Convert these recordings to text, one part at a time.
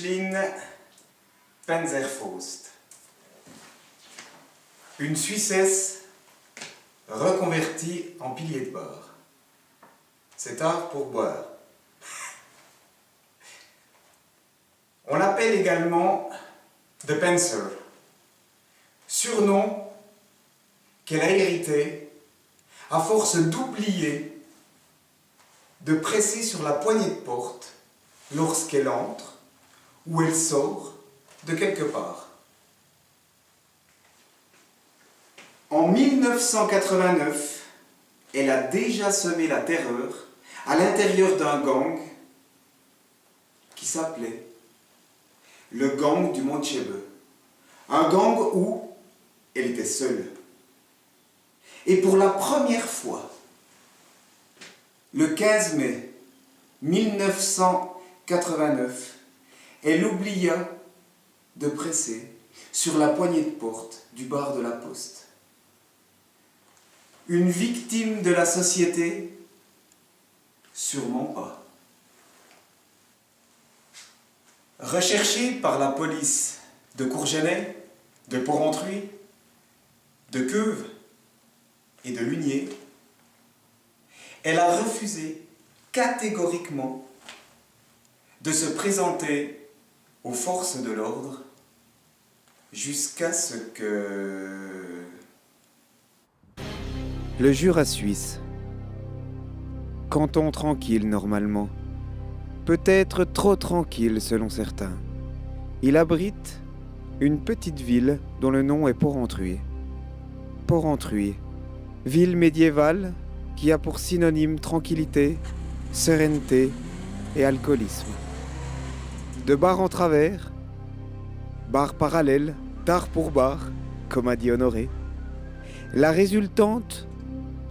Micheline Panzerfaust. Une Suissesse reconvertie en pilier de bar. C'est tard pour boire. On l'appelle également The Panzer, surnom qu'elle a hérité à force d'oublier de presser sur la poignée de porte lorsqu'elle entre ou elle sort de quelque part. En 1989, elle a déjà semé la terreur à l'intérieur d'un gang qui s'appelait le gang du Montchebe. Un gang où elle était seule. Et pour la première fois, le 15 mai 1989, elle oublia de presser sur la poignée de porte du bar de la Poste. Une victime de la société? Sûrement pas. Recherchée par la police de Courgenay, de Porrentruy, de Queuve et de Lunier, elle a refusé catégoriquement de se présenter aux forces de l'ordre jusqu'à ce que... Le Jura suisse. Canton tranquille normalement. Peut-être trop tranquille selon certains. Il abrite une petite ville dont le nom est Porrentruy. Porrentruy, ville médiévale qui a pour synonyme tranquillité, sérénité et alcoolisme. De bar en travers, bar parallèle, tard pour bar, comme a dit Honoré, la résultante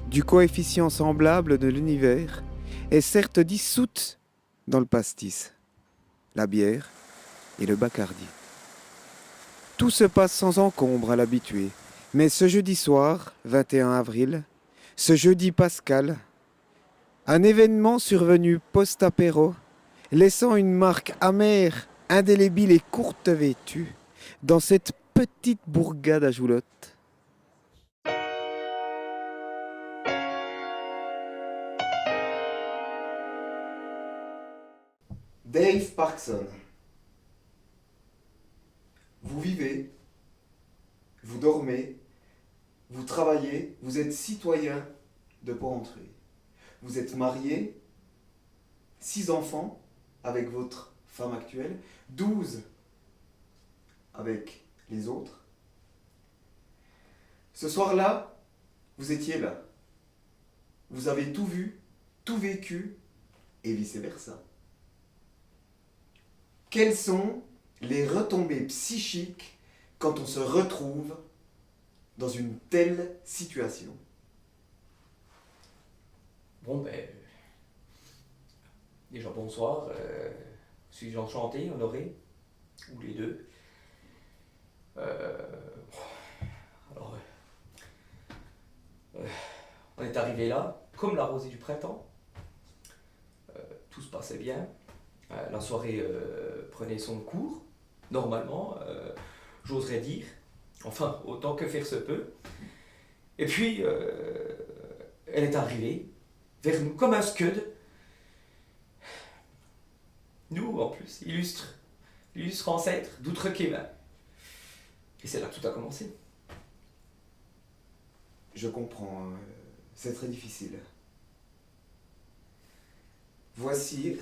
du coefficient semblable de l'univers est certes dissoute dans le pastis, la bière et le bacardi. Tout se passe sans encombre à l'habitué, mais ce jeudi soir, 21 avril, ce jeudi pascal, un événement survenu post-apéro, laissant une marque amère, indélébile et courte vêtue dans cette petite bourgade à Joulotte. Dave Parkson. Vous vivez, vous dormez, vous travaillez, vous êtes citoyen de Porrentruy. Vous êtes marié, 6 enfants avec votre femme actuelle, 12 avec les autres. Ce soir-là, vous étiez là. Vous avez tout vu, tout vécu et vice-versa. Quelles sont les retombées psychiques quand on se retrouve dans une telle situation? Bon, déjà bonsoir. Suis-je enchanté, Honoré? Ou les deux? Alors, on est arrivé là, comme la rosée du printemps. Tout se passait bien. La soirée prenait son cours, normalement, j'oserais dire. Enfin, autant que faire se peut. Et puis, elle est arrivée vers nous comme un scud. Nous, en plus, illustre ancêtre d'Outre-Québec. Et c'est là que tout a commencé. Je comprends, c'est très difficile. Voici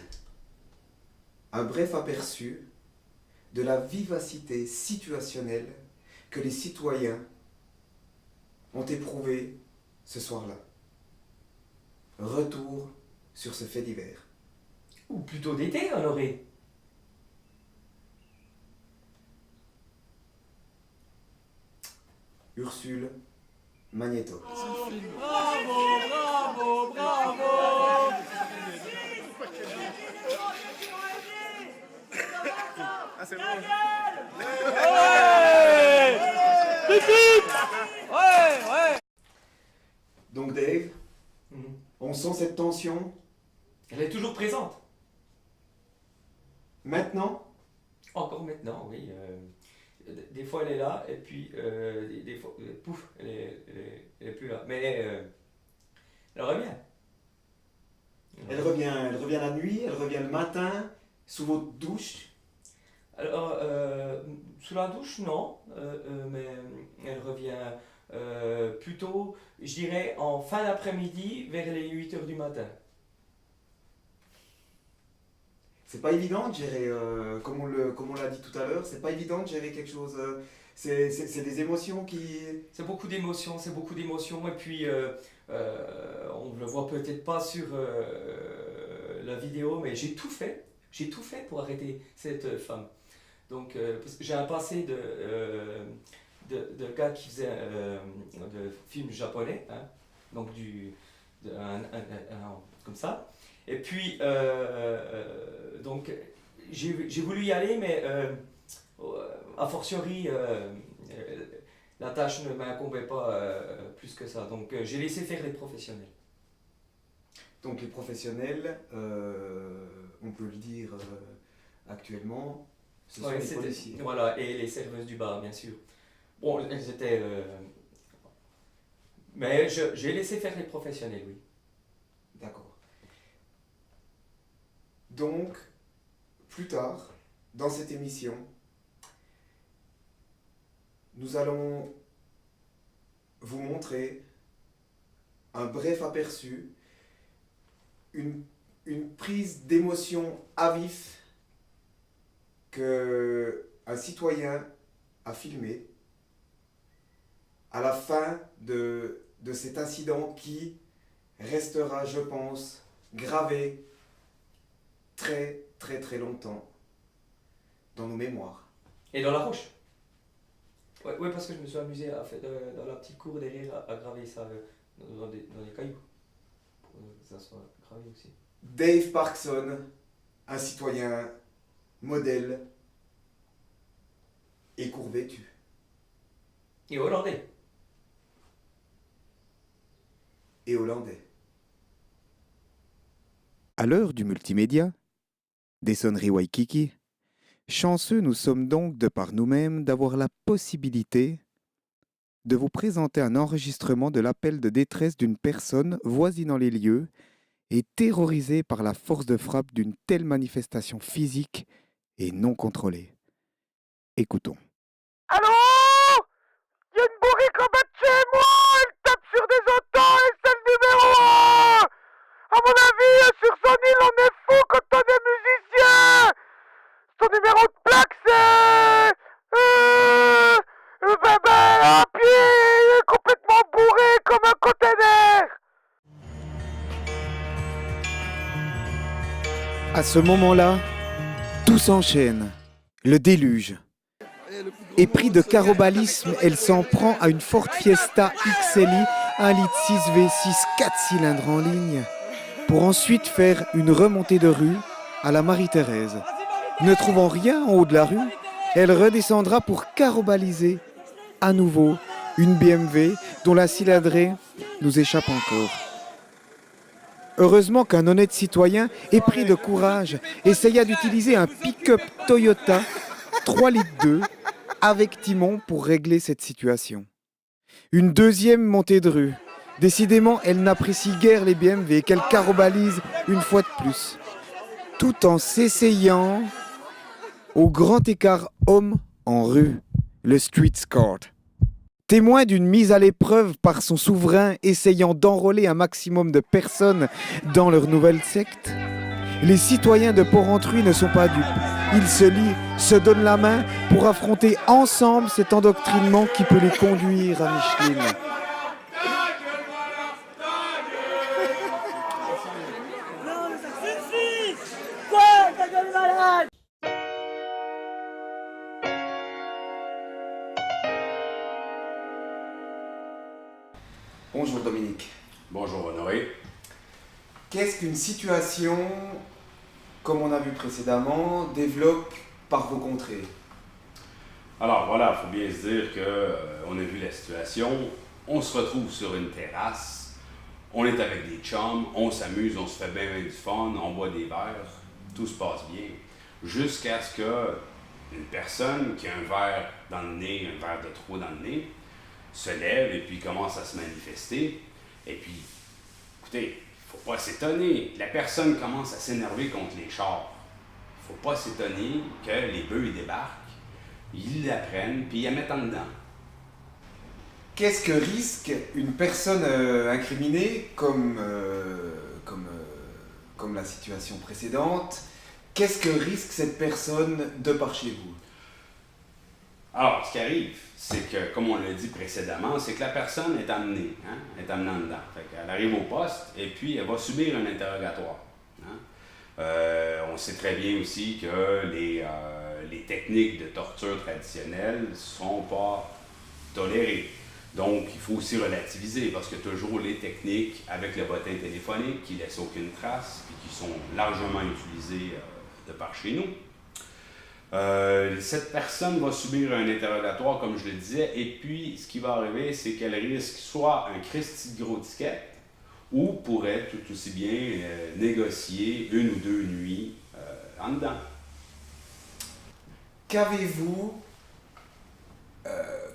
un bref aperçu de la vivacité situationnelle que les citoyens ont éprouvée ce soir-là. Retour sur ce fait divers. Ou plutôt d'été, Honoré. Ursule Magnéto. Bravo, bravo, bravo. Ah, c'est bon. Ouais. Donc Dave, on sent cette tension. Elle est toujours présente. Maintenant, Encore maintenant, oui. Des fois elle est là, et puis des fois, pouf, elle est plus là. Mais elle revient. Elle revient la nuit, elle revient le matin, sous votre douche. Alors, sous la douche, non, mais elle revient plutôt, je dirais, en fin d'après-midi, vers les 8h du matin. C'est pas évident de gérer, comme on l'a dit tout à l'heure, c'est pas évident de gérer quelque chose. C'est des émotions qui. C'est beaucoup d'émotions, et puis on ne le voit peut-être pas sur la vidéo, mais j'ai tout fait pour arrêter cette femme. Donc, parce que j'ai un passé de gars qui faisait de films japonais, hein, donc comme ça. Et puis, donc, j'ai voulu y aller, mais a fortiori, la tâche ne m'incombait pas plus que ça. Donc, j'ai laissé faire les professionnels. Donc les professionnels, on peut le dire actuellement, ce sont Ouais, les c'était- policiers. Voilà, et les serveuses du bar, bien sûr. Bon, elles étaient. Mais j'ai laissé faire les professionnels, oui. D'accord. Donc, plus tard, dans cette émission, nous allons vous montrer un bref aperçu, une prise d'émotion à vif que un citoyen a filmé à la fin de cet incident qui restera, je pense, gravé très très très longtemps dans nos mémoires. Et dans la roche. Ouais, parce que je me suis amusé à faire dans la petite cour derrière à graver ça dans des cailloux. Pour que ça soit gravé aussi. Dave Parkson, un citoyen modèle et court vêtu. Et hollandais. Et hollandais. À l'heure du multimédia, des sonneries Waikiki, chanceux nous sommes donc de par nous-mêmes d'avoir la possibilité de vous présenter un enregistrement de l'appel de détresse d'une personne voisinant les lieux et terrorisée par la force de frappe d'une telle manifestation physique et non contrôlée. Écoutons. Allô? Il y a une bourrique en bas de chez moi, elle tape sur des autos et c'est le numéro 1. À mon avis, sur son île, on est fou quand on est musicien. Son numéro de plaque, c'est... un pied, il est complètement bourré comme un container. À ce moment-là, tout s'enchaîne, le déluge. Épris de carobalisme, elle s'en prend à une Ford Fiesta XLI 1,6 litre V6 4 cylindres en ligne, pour ensuite faire une remontée de rue à la Marie-Thérèse. Ne trouvant rien en haut de la rue, elle redescendra pour carobaliser à nouveau une BMW dont la cylindrée nous échappe encore. Heureusement qu'un honnête citoyen, épris de courage, essaya d'utiliser un pick-up Toyota 3 litres 2 avec timon pour régler cette situation. Une deuxième montée de rue. Décidément, elle n'apprécie guère les BMW et qu'elle carobalise une fois de plus, tout en s'essayant au grand écart homme en rue, le street escort. Témoin d'une mise à l'épreuve par son souverain essayant d'enrôler un maximum de personnes dans leur nouvelle secte, les citoyens de Porrentruy ne sont pas dupes. Ils se lient, se donnent la main pour affronter ensemble cet endoctrinement qui peut les conduire à Micheline. Non, mais ça suffit! Quoi? Ta gueule est malade! Bonjour Dominique. Bonjour Honoré. Qu'est-ce qu'une situation, comme on a vu précédemment, développe par vos contrées? Alors voilà, il faut bien se dire qu'on a vu la situation. On se retrouve sur une terrasse. On est avec des chums, on s'amuse, on se fait bien du fun, on boit des verres. Tout se passe bien. Jusqu'à ce que Une personne qui a un verre dans le nez, un verre de trop dans le nez, se lève et puis commence à se manifester. Et puis, écoutez, il ne faut pas s'étonner. La personne commence à s'énerver contre les chars. Il ne faut pas s'étonner que les bœufs ils débarquent, ils la prennent puis ils la mettent en dedans. Qu'est-ce que risque une personne incriminée comme la situation précédente? Qu'est-ce que risque cette personne de par chez vous? Alors, ce qui arrive, c'est que, comme on l'a dit précédemment, c'est que la personne est amenée, est amenée en dedans. Fait qu'elle arrive au poste et puis elle va subir un interrogatoire. On sait très bien aussi que les techniques de torture traditionnelles ne sont pas tolérées. Donc, il faut aussi relativiser parce que toujours les techniques avec le bottin téléphonique qui ne laissent aucune trace et qui sont largement utilisées de par chez nous. Cette personne va subir un interrogatoire, comme je le disais, et puis ce qui va arriver, c'est qu'elle risque soit un Christi de gros ticket ou pourrait tout aussi bien négocier 1 ou 2 nuits en dedans. Qu'avez-vous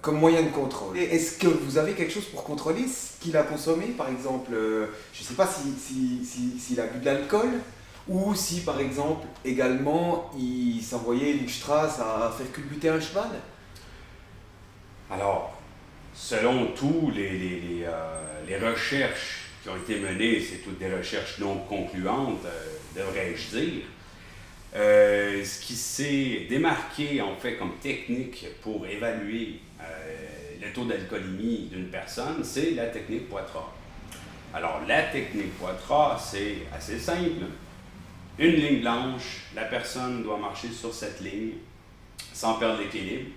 comme moyen de contrôle? Est-ce que vous avez quelque chose pour contrôler ce qu'il a consommé? Par exemple, je ne sais pas s'il a bu de l'alcool, ou si par exemple également il s'envoyait une strasse à faire culbuter un cheval. Alors, selon tous les recherches qui ont été menées, c'est toutes des recherches non concluantes, devrais-je dire. Ce qui s'est démarqué en fait comme technique pour évaluer le taux d'alcoolémie d'une personne, c'est la technique Poitras. Alors, la technique Poitras, c'est assez simple. Une ligne blanche, la personne doit marcher sur cette ligne sans perdre l'équilibre,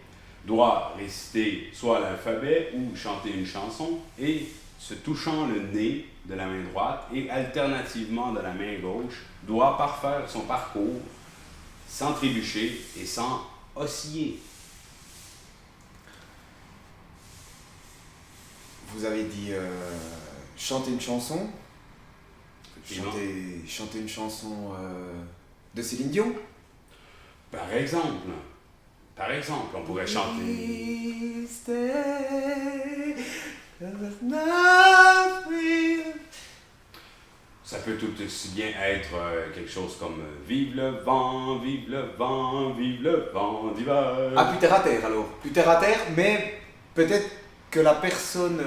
doit réciter soit l'alphabet ou chanter une chanson et se touchant le nez de la main droite et alternativement de la main gauche, doit parfaire son parcours sans trébucher et sans osciller. Vous avez dit chanter une chanson. Chanter une chanson de Céline Dion. Par exemple, on pourrait chanter. Ça peut tout aussi bien être quelque chose comme Vive le vent, vive le vent, vive le vent d'hiver. Ah, plus terre à terre alors. Plus terre à terre, mais peut-être que la personne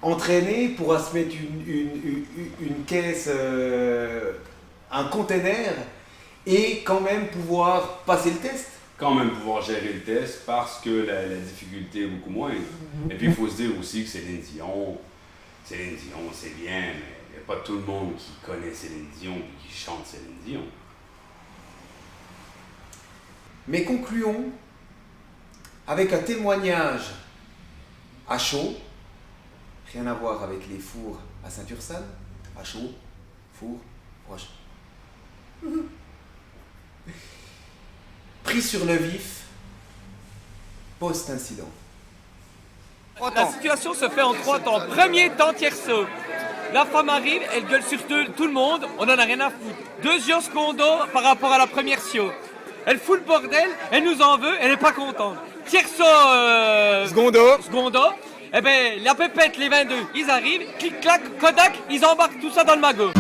entraînée pourra se mettre une caisse, un container et quand même pouvoir passer le test. Quand même pouvoir gérer le test parce que la difficulté est beaucoup moins. Et puis il faut se dire aussi que Céline Dion, c'est bien, mais il n'y a pas tout le monde qui connaît Céline Dion et qui chante Céline Dion. Mais concluons avec un témoignage à chaud. Rien à voir avec les fours à Saint-Ursanne. À chaud, four, proche. Pris sur le vif, post-incident. La situation se fait en 3 temps. Premier temps, tierceau. La femme arrive, elle gueule sur tout le monde, on n'en a rien à foutre. Deuxième secondo par rapport à la première sio. Elle fout le bordel, elle nous en veut, elle n'est pas contente. Tierceau, secondo. Eh ben, la pépette, les 22, ils arrivent, clic-clac, Kodak, ils embarquent tout ça dans le magot.